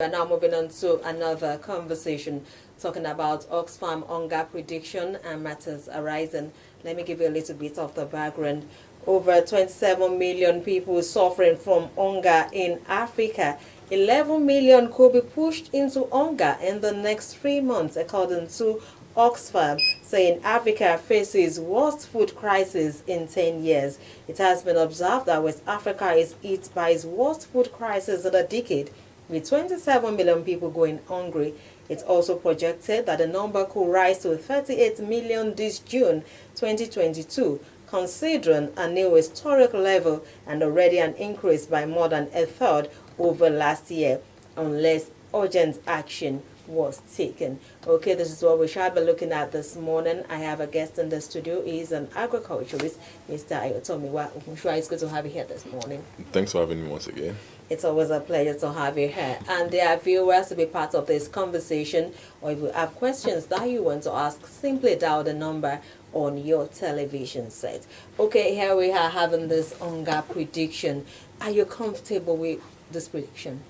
We're now moving on to another conversation talking about Oxfam hunger prediction and matters arising. Let me give you a little bit of the background. Over 27 million people suffering from hunger in Africa. 11 million could be pushed into hunger in the next 3 months, according to Oxfam, saying Africa faces worst food crisis in 10 years. It has been observed that West Africa is hit by its worst food crisis in a decade, with 27 million people going hungry. It's also projected that the number could rise to 38 million this June 2022, considering a new historic level and already an increase by more than a third over last year, unless urgent action was taken. Okay, this is what we shall be looking at this morning. I have a guest in the studio. He's an agriculturist, Mr. Ayotomiwa. I'm sure it's good to have you here this morning. Thanks for having me once again. It's always a pleasure to have you here. And there are viewers to be part of this conversation, or if you have questions that you want to ask, simply dial the number on your television set. Okay, here we are having this hunger prediction. Are you comfortable with this prediction?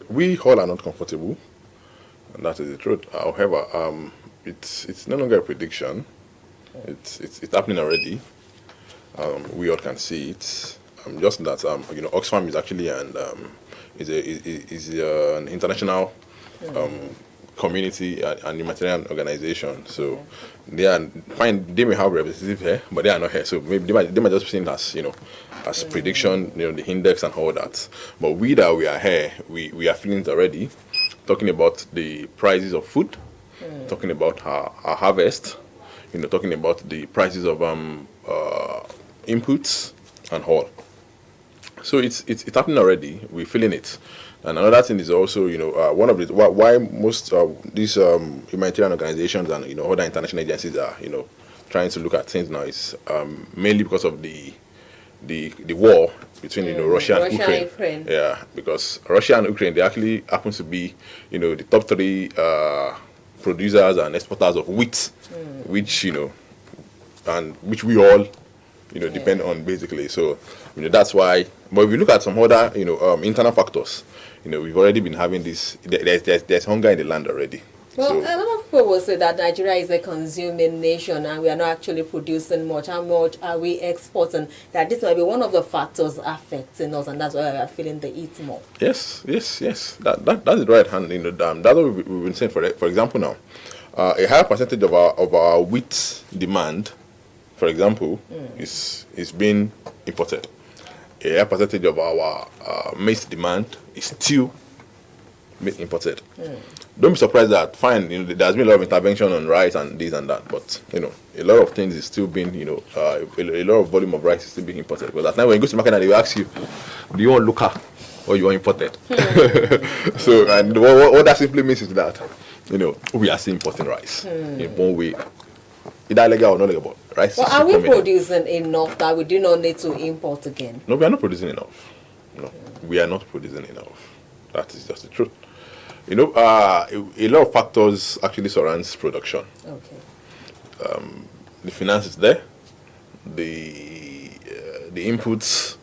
We all are not comfortable, and that is the truth. However, it's no longer a prediction. It's happening already. We all can see it. Just that Oxfam is actually an international community and humanitarian organization. So they are fine. They may have representatives here, but they are not here. So maybe they might just be seen as prediction, the index and all that. But we are here, we are feeling it already. Talking about the prices of food, talking about our harvest, talking about the prices of inputs and all. So it's happening already. We're feeling it. And another thing is also, one of the why most these humanitarian organizations and other international agencies are trying to look at things now is mainly because of the war between Russia and Ukraine. Yeah, because Russia and Ukraine, they actually happen to be the top three producers and exporters of wheat, which and which we all depend on basically. So that's why. But if you look at some other internal factors, we've already been having this. There's hunger in the land already. Well, so, a lot of people will say that Nigeria is a consuming nation and we are not actually producing much. How much are we exporting? That this might be one of the factors affecting us, and that's why we are feeling the heat more. Yes. That's the right hand in the dam. That's what we've been saying. For example, now, a higher percentage of our wheat demand, for example, is being imported. A higher percentage of our maize demand is still being imported. Don't be surprised that there's been a lot of intervention on rice and this and that, but a lot of things is still being a lot of volume of rice is still being imported. Because at times when you go to the market and they will ask you, do you want local or you want imported? So and what that simply means is that we are still importing rice in one way. Either legal or not legal, but rice. Well, are we producing enough that we do not need to import again? No, we are not producing enough. No, we are not producing enough. That is just the truth. A lot of factors actually surrounds production. Okay. The finance is there. The inputs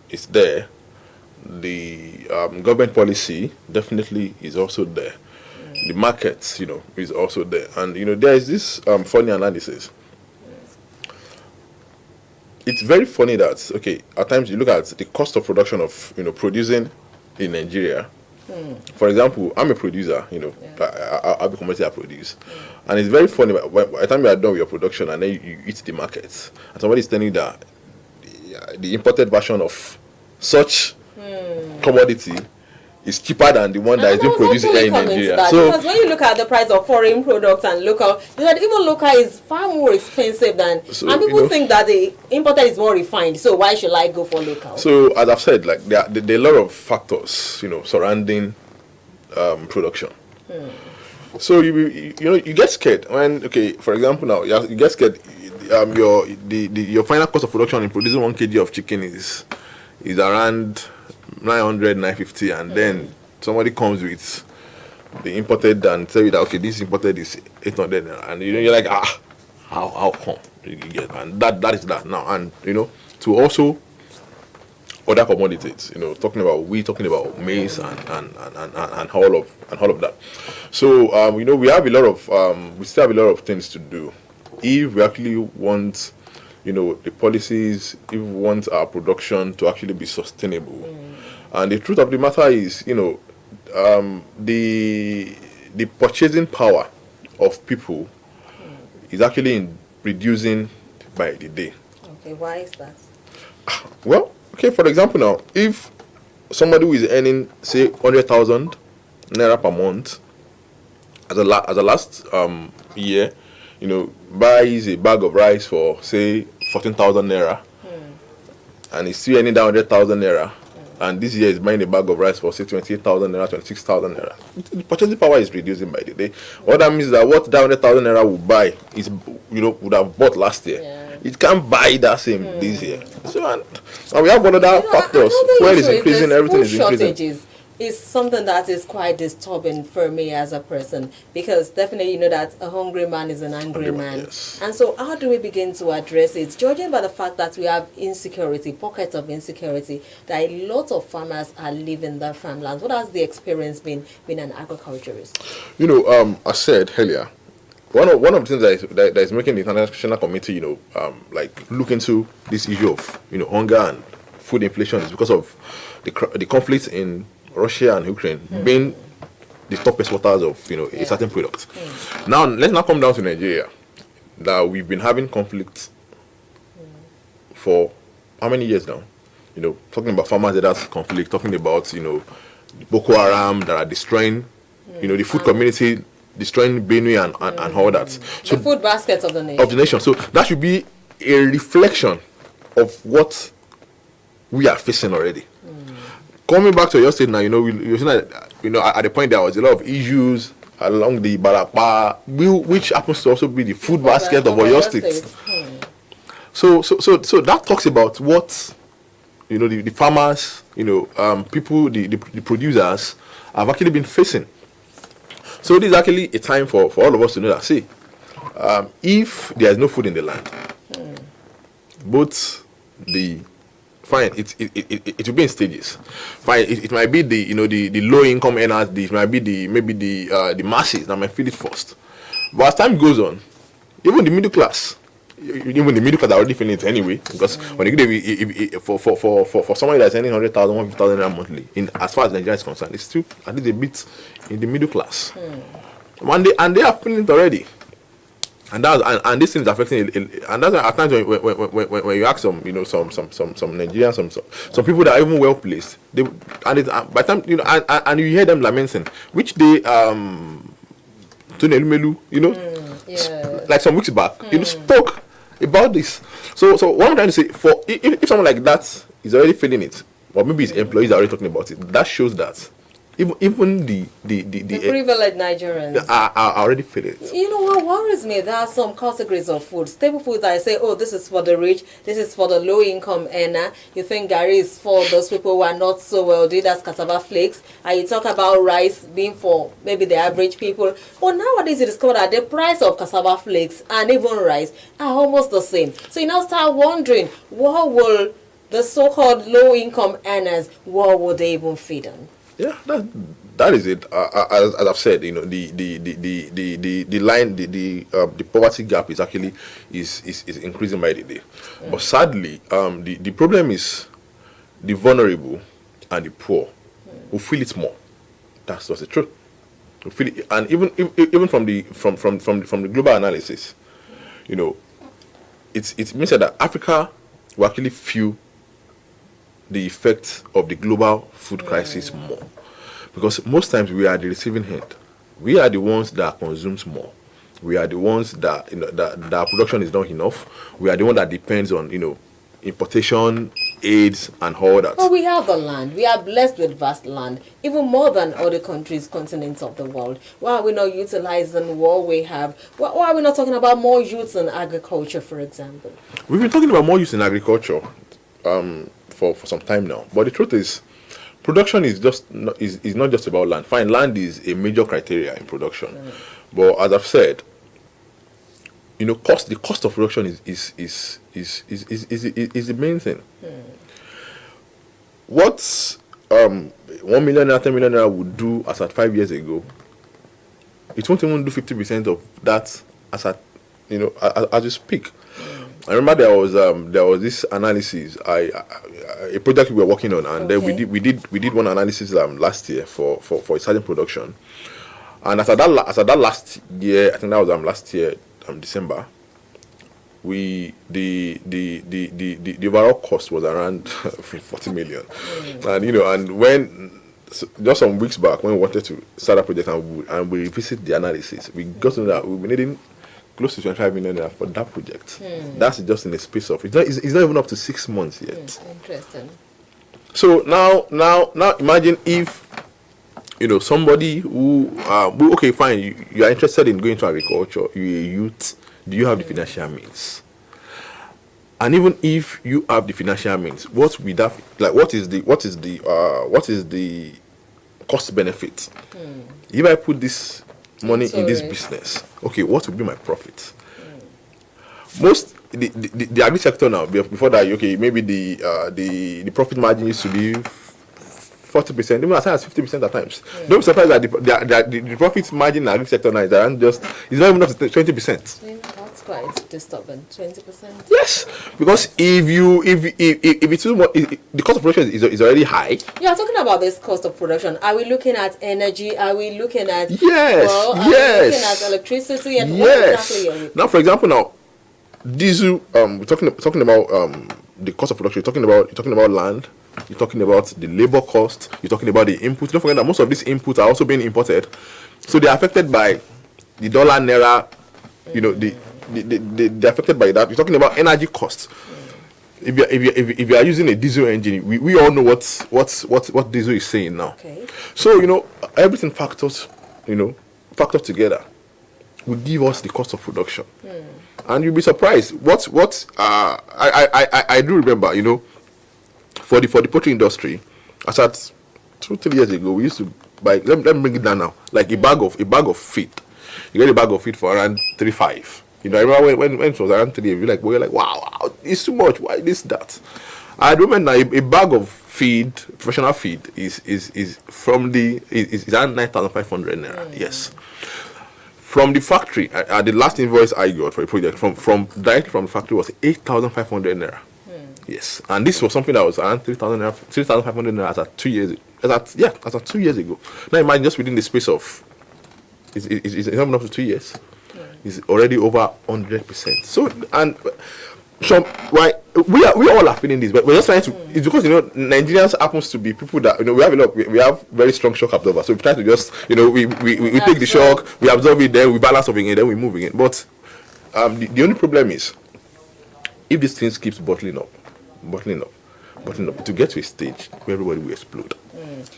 is there. The government policy definitely is also there. The market, is also there. And, there is this funny analysis. It's very funny that, at times you look at the cost of production of, producing in Nigeria. For example, I'm a producer, I'll be commodity I produce. And it's very funny, by the time you are done with your production and then you eat the market, and somebody is telling you that the imported version of such commodity is cheaper than the one that is being produced here in Nigeria. So, because when you look at the price of foreign products and local, even local is far more expensive than. And people think that the imported is more refined. So why should I go for local? So as I've said, like there are a lot of factors, surrounding production. So you get scared when for example now you get scared. Your final cost of production in producing 1 kg of chicken is around 900, 950, and then somebody comes with the imported and tell you that this imported is 800, and you're like how come you get, and that is that now, and to also other commodities. Talking about wheat, talking about maize, and all of that. So we have a lot of we still have a lot of things to do if we actually want the policies, if we want our production to actually be sustainable. And the truth of the matter is, the purchasing power of people is actually reducing by the day. Okay, why is that? Well, okay, for example now, if somebody who is earning, say, 100,000 naira per month as a last year, buys a bag of rice for, say, 14,000 naira, and he's still earning that 100,000 naira, and this year is buying a bag of rice for, say, 28,000 naira, 26,000 naira. The purchasing power is reducing by the day. What that means is that what that 100,000 naira will buy is, would have bought last year. Yeah. It can't buy that same this year. So, and we have one of the factors. Fuel is increasing, everything is increasing. Shortages is something that is quite disturbing for me as a person, because definitely that a hungry man is an angry man. Yes. And so how do we begin to address it? Judging by the fact that we have insecurity, pockets of insecurity, that a lot of farmers are leaving their farmlands. What has the experience been being an agriculturist? I said earlier, one of the things that is making the international committee, look into this issue of hunger and food inflation is because of the conflict in Russia and Ukraine being the top exporters of a certain product. Now let's not come down to Nigeria. That we've been having conflict for how many years now? Talking about farmers that's conflict, talking about Boko Haram that are destroying the food community, destroying Benue and all that. So the food baskets of the nation. So that should be a reflection of what we are facing already. Coming back to your state now, you're saying that, at the point there was a lot of issues along the Barapa, which happens to also be the food basket of your state. So that talks about what the farmers, people, the producers have actually been facing. So this is actually a time for all of us to know that, see, if there is no food in the land, both the fine, it will be in stages. Fine, it might be the low income earners, it might be the masses that might feel it first. But as time goes on, even the middle class are already feeling it anyway, because when you get for somebody that's earning 100,000, 150,000 naira monthly, as far as Nigeria is concerned, it's still at least a bit in the middle class. And they are feeling it already. And this thing is affecting it. And that's at times when you ask some some Nigerians, some people that are even well placed, by the time and you hear them lamenting, which they like some weeks back, spoke about this. So what I'm trying to say, for if someone like that is already feeling it, or maybe his employees are already talking about it, that shows that even the privileged Nigerians are already feeling it. What worries me, there are some categories of food, staple food, that I say, oh, this is for the rich, this is for the low income earner. You think Gary is for those people who are not so wealthy, that's cassava flakes. And you talk about rice being for maybe the average people. But nowadays you discover that the price of cassava flakes and even rice are almost the same. So you now start wondering, what will the so-called low income earners, what will they even feed on? Yeah, that is it. As I've said, the line, the poverty gap is actually is increasing by the day. But sadly, the problem is the vulnerable and the poor who feel it more. That's the truth. Who feel it, and even from the global analysis, it means that Africa will actually feel the effects of the global food crisis more, because most times we are the receiving end. We are the ones that consumes more. We are the ones that that our production is not enough. We are the one that depends on importation, aids, and all that. Well, we have the land. We are blessed with vast land, even more than other countries, continents of the world. Why are we not utilizing what we have? Why are we not talking about more youth in agriculture, for example? We've been talking about more youth in agriculture for some time now, but the truth is, production is not just about land. Fine, land is a major criteria in production, but as I've said, the cost of production is the main thing. what 1 million naira, 10 million naira would do as at 5 years ago, it won't even do 50% of that as at, as you speak. I remember there was this analysis, a project we were working on, and then we did one analysis last year for a certain production, and as at that last year, I think that was last year December, the overall cost was around 40 million, and when just some weeks back when we wanted to start a project and we revisit the analysis, we got to know that we'll be needing close to 25 million naira for that project. That's just in the space of it's not even up to 6 months yet. Interesting. So now imagine if somebody who okay, fine, you are interested in going to agriculture, you're a youth, do you have the financial means? And even if you have the financial means, what is the cost benefit? If I put this money in this business, okay, what will be my profit? Most the agri sector now, before that, okay, maybe the profit margin used to be 40%, even as high as 50% at times. Don't be surprised that the profit margin in the agri sector now is around it's not even up to 20%. That's quite disturbing. 20%. Yes, because if it's too much, the cost of production is already high. You are talking about this cost of production. Are we looking at energy? Are we looking at Are we looking at electricity? And what exactly are we? Now, for example, now diesel. We're talking about the cost of production. You're talking about land. You're talking about the labor cost. You're talking about the input. Don't forget that most of these inputs are also being imported, so they are affected by the dollar naira. They're affected by that. You're talking about energy costs. If you are using a diesel engine, we all know what diesel is saying now. Okay. So everything factors together will give us the cost of production, and you'll be surprised. I do remember, for the poultry industry, as at 2-3 years ago, we used to buy. Let me bring it down now. Like a bag of feed, you get a bag of feed for around 3.5. I remember when it was around 3, we're like, wow, it's too much. Why this that? I remember now a bag of feed, professional feed, is around 9,500 naira. Yes. From the factory, the last invoice I got for a project from directly from the factory was 8,500 naira. Yes, and this was something that was around 3,500 naira as at 2 years. As at 2 years ago. Now imagine just within the space of it's not enough to 2 years. It's already over 100%. So we all are feeling this, but we're just trying to. It's because Nigerians happens to be people that we have very strong shock absorbers. So we try to just we take the shock, we absorb it, then we balance something, and then we move again. But the only problem is if this thing keeps bottling up, to get to a stage where everybody will explode.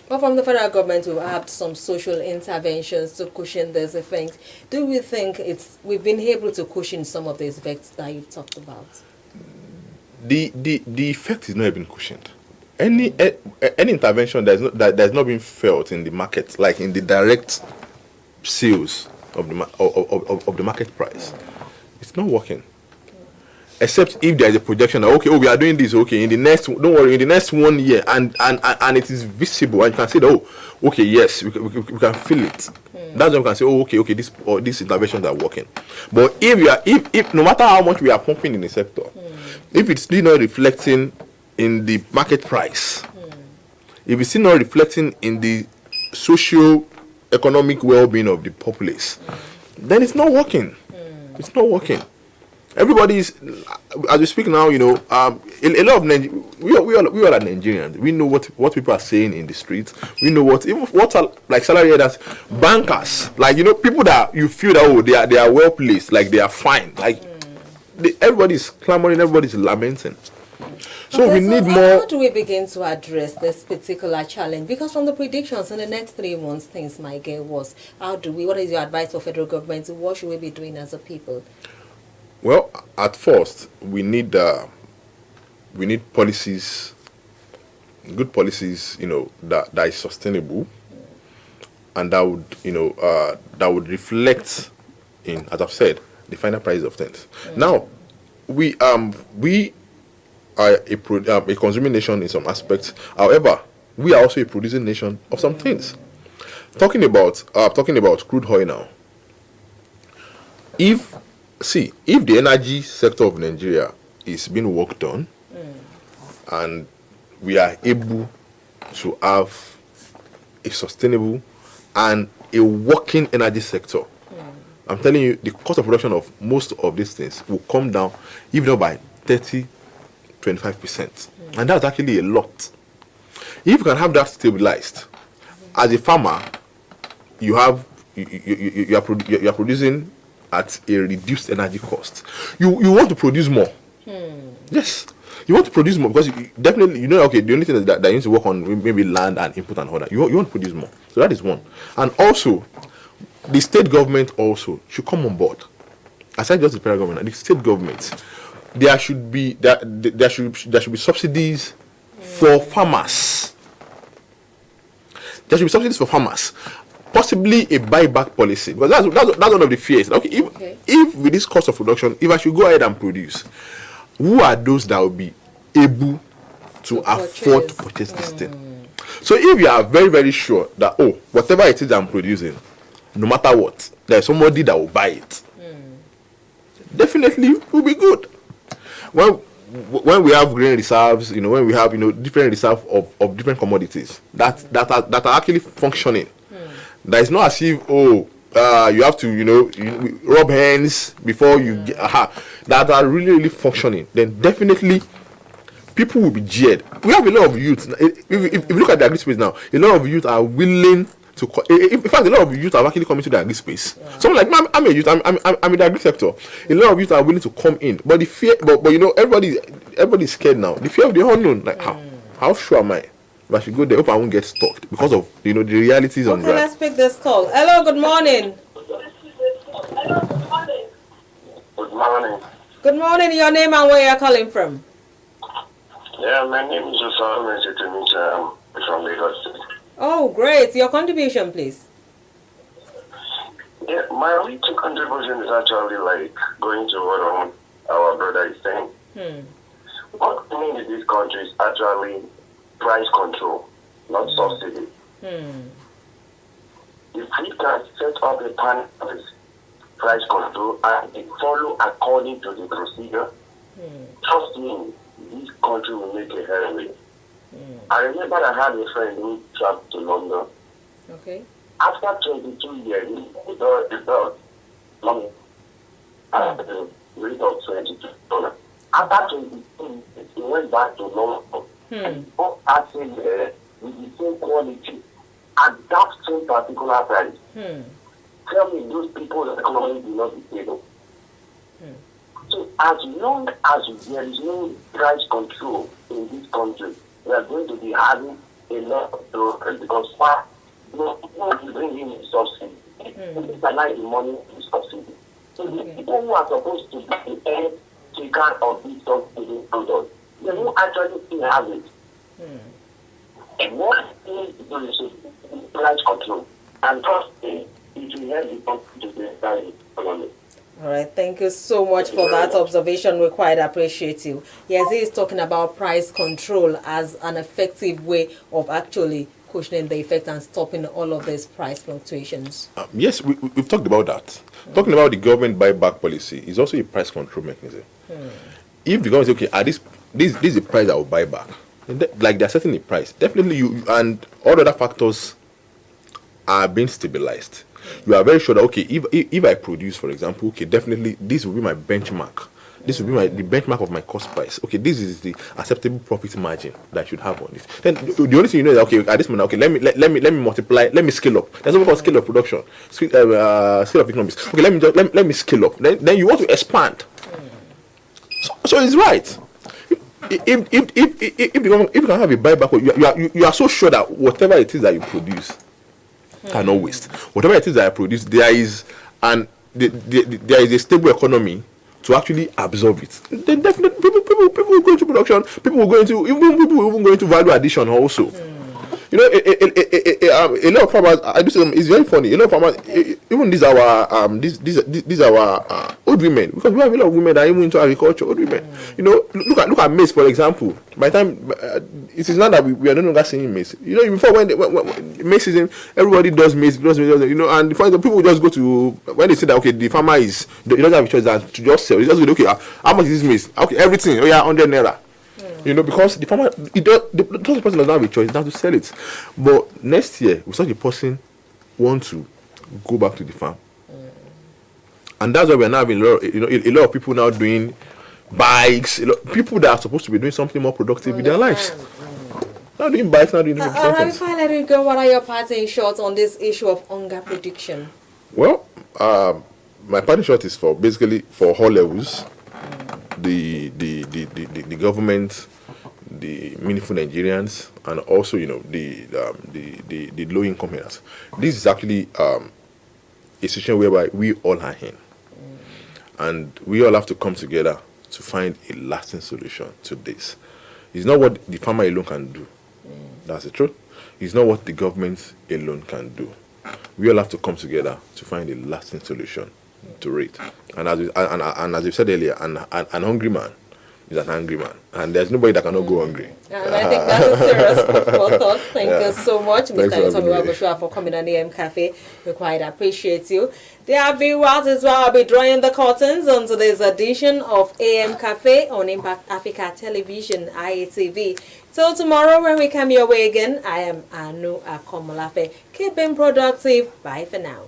But from the federal government, we've had some social interventions to cushion these effects. Do we think we've been able to cushion some of the effects that you've talked about? The effect is not even cushioned. Any intervention that's not been felt in the market, like in the direct sales of the market price, it's not working. Except if there is a projection that we are doing this, in the next, don't worry, in the next 1 year, and it is visible, and you can say yes, we can feel it. That's when you can say, these interventions are working. But if no matter how much we are pumping in the sector, if it's still not reflecting in the market price, if it's still not reflecting in the socio-economic well-being of the populace, then it's not working. It's not working. Everybody is, as we speak now, a lot of we all are Nigerians. We know what people are saying in the streets. We know what are like salary earners, bankers, people that you feel that they are well placed, like they are fine, everybody's clamoring, everybody's lamenting. So we need more. How do we begin to address this particular challenge? Because from the predictions in the next 3 months, things might get worse. What is your advice for federal government? What should we be doing as a people? Well, at first, we need policies, good policies, that is sustainable, and that would reflect in, as I've said, the final price of things. Now, we a consuming nation in some aspects. However, we are also a producing nation of some things. Talking about crude oil now. If the energy sector of Nigeria is being worked on, and we are able to have a sustainable and a working energy sector, I'm telling you, the cost of production of most of these things will come down, even though by 30-25%. And that's actually a lot. If you can have that stabilized, as a farmer, you are producing at a reduced energy cost. You want to produce more. Yes. You want to produce more because definitely, okay, the only thing that you need to work on maybe land and input and all that. You want to produce more. So that is one. And also, the state government also should come on board. Aside just the federal government, the state government, there should be subsidies for farmers. There should be subsidies for farmers. Possibly a buyback policy, because that's one of the fears. Okay, if with this cost of production, if I should go ahead and produce, who are those that will be able to afford to purchase this thing? So if you are very, very sure that whatever it is I'm producing, no matter what, there's somebody that will buy it, definitely will be good. When we have grain reserves, when we have different reserves of different commodities that are actually functioning. That is not as if you have to rub hands before you get that are really, really functioning. Then definitely people will be jeered. We have a lot of youth. If you look at the agri space now, a lot of youth are willing to. In fact, a lot of youth are actually coming to the agri space. Yeah. Someone like I'm a youth. I'm in the agri sector. A lot of youth are willing to come in, but the fear. But everybody's scared now. The fear of the unknown. Like how sure am I? If I should go there, hope I won't get stalked because of the realities on ground. Let's pick this call. Hello, good morning. Good morning. Good morning. Your name and where you're calling from? Yeah, my name is Osama from Lagos. Oh, great. Your contribution, please. Yeah, my only two contribution is actually like going to what our brother is saying. What we need in this country is actually price control, not subsidy. If we can set up a panel of price control and they follow according to the procedure, trust me, this country will make a headway. I remember I had a friend who traveled to London. Okay. After 22 years, he got money at the rate of $22. After 22 years, he went back to London. And actually with the same quality at that same particular price. Tell me those people that economy do not be stable. So as long as there is no price control in this country, we are going to be having a lot of progress because people bring in a subsidy. They cannot the money to subsidy. So the people who are supposed to be the end taker of this subsidy product, they don't actually still have it. And what is the price control? And trust me, it will help the country to be very economic. All right, thank you so much for that observation. We quite appreciate you. Yes, he is talking about price control as an effective way of actually cushioning the effect and stopping all of these price fluctuations. Yes, we've talked about that. Talking about the government buyback policy is also a price control mechanism. If the government says, okay, this is the price I will buy back, like they're setting a price, definitely you and all other factors are being stabilized. You are very sure that, okay, if I produce, for example, okay, definitely this will be my benchmark. This will be the benchmark of my cost price. Okay, this is the acceptable profit margin that I should have on this. Then the only thing you know is that, okay, at this moment, okay, let me multiply, let me scale up. That's what we call scale of production, scale of economics. Okay, let me scale up. Then you want to expand. So it's right. If you can have a buyback, you are so sure that whatever it is that you produce cannot waste. Whatever it is that I produce, there is a stable economy to actually absorb it. Then definitely people will go into production. People will go into value addition also. You know, a lot of farmers. I do say it's very funny. A lot of farmers, even these our old women, because we have a lot of women that are even into agriculture, old women. You know, look at maize, for example. By the time, it is not that we are no longer seeing maize. You know, before when maize season, everybody does maize, you know, and the people just go to, when they say that, okay, the farmer he doesn't have a choice than to just sell. He just go, okay, how much is this maize? Okay, everything, 100 naira. You know, because the farmer, the person does not have a choice, he has to sell it. But next year, we saw the person want to go back to the farm. And that's why we're now having a lot of people now doing bikes, people that are supposed to be doing something more productive with their lives. Now doing bikes, now doing different Alright, before I let you go, what are your parting shots on this issue of hunger prediction? Well, my parting shot is for basically for all levels, the government, the meaningful Nigerians, and also the low income earners. This is actually a situation whereby we all are in, and we all have to come together to find a lasting solution to this. It's not what the farmer alone can do. That's the truth. It's not what the government alone can do. We all have to come together to find a lasting solution to it. And as you said earlier, an hungry man is an angry man, and there's nobody that cannot go hungry. And I think that's a serious food for thought. Thank you so much, Mr. Yotomi for coming on the AM Cafe. We quite appreciate you. Dear viewers, as well, I'll be drawing the curtains on today's edition of AM Cafe on Impact Africa Television, IATV. Till tomorrow, when we come your way again, I am Anu Akomolafe. Keep being productive. Bye for now.